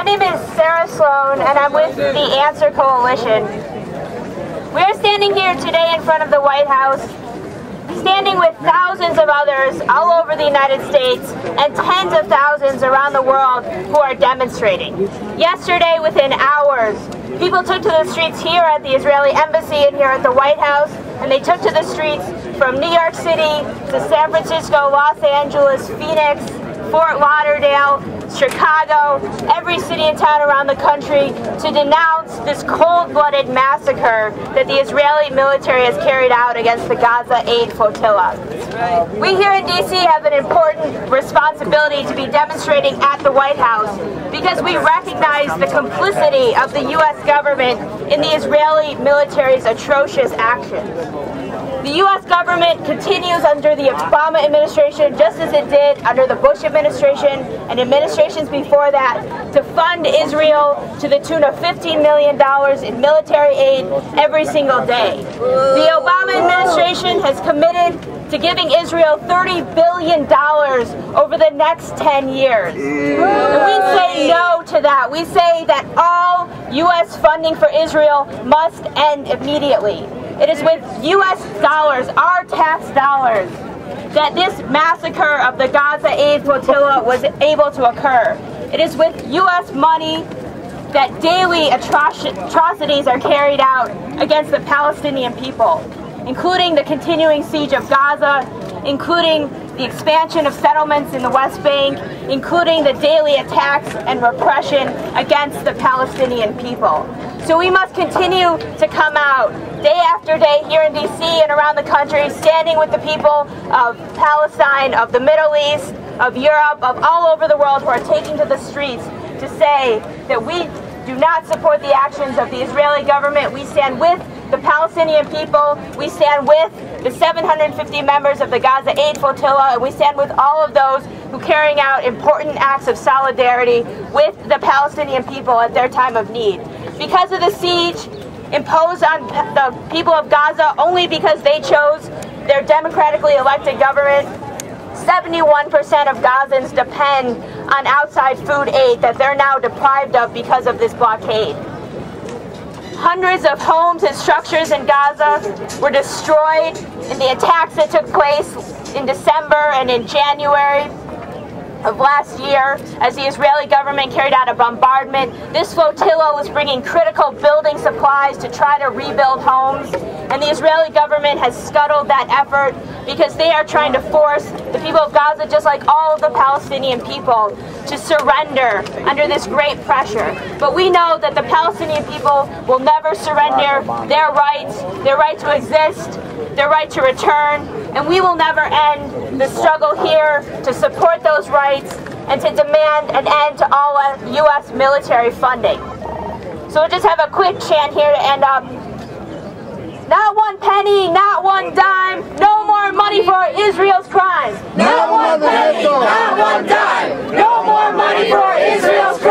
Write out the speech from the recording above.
name is Sarah Sloan, and I'm with the Answer Coalition. We are standing here today in front of the White House, standing with thousands of others all over the United States and tens of thousands around the world who are demonstrating. Yesterday, within hours, people took to the streets here at the Israeli Embassy and here at the White House, and they took to the streets from New York City to San Francisco, Los Angeles, Phoenix, Fort Lauderdale, Chicago, every city and town around the country to denounce this cold-blooded massacre that the Israeli military has carried out against the Gaza aid flotilla. We here in DC have an important responsibility to be demonstrating at the White House because we recognize the complicity of the U.S. government in the Israeli military's atrocious actions. The U.S. government continues under the Obama administration, just as it did under the Bush administration and administrations before that, to fund Israel to the tune of $15 million in military aid every single day. The Obama administration has committed to giving Israel $30 billion over the next 10 years. And we say no to that. We say that all U.S. funding for Israel must end immediately. It is with U.S. dollars, our tax dollars, that this massacre of the Gaza aid flotilla was able to occur. It is with U.S. money that daily atrocities are carried out against the Palestinian people, including the continuing siege of Gaza, including the expansion of settlements in the West Bank, including the daily attacks and repression against the Palestinian people. So we must continue to come out day after day here in DC and around the country, standing with the people of Palestine, of the Middle East, of Europe, of all over the world who are taking to the streets to say that we do not support the actions of the Israeli government. We stand with the Palestinian people, we stand with the 750 members of the Gaza aid flotilla, and we stand with all of those who are carrying out important acts of solidarity with the Palestinian people at their time of need. Because of the siege imposed on the people of Gaza only because they chose their democratically elected government, 71% of Gazans depend on outside food aid that they're now deprived of because of this blockade. Hundreds of homes and structures in Gaza were destroyed in the attacks that took place in December and in January of last year as the Israeli government carried out a bombardment. This flotilla was bringing critical building supplies to try to rebuild homes, and the Israeli government has scuttled that effort because they are trying to force the people of Gaza, just like all of the Palestinian people, to surrender under this great pressure. But we know that the Palestinian people will never surrender their right to exist, their right to return, and we will never end the struggle here to support those rights and to demand an end to all U.S. military funding. So we'll just have a quick chant here to end up. Not one penny, not one dime, no more money for Israel's crimes. Not one penny, not one dime, no more money for Israel's crimes.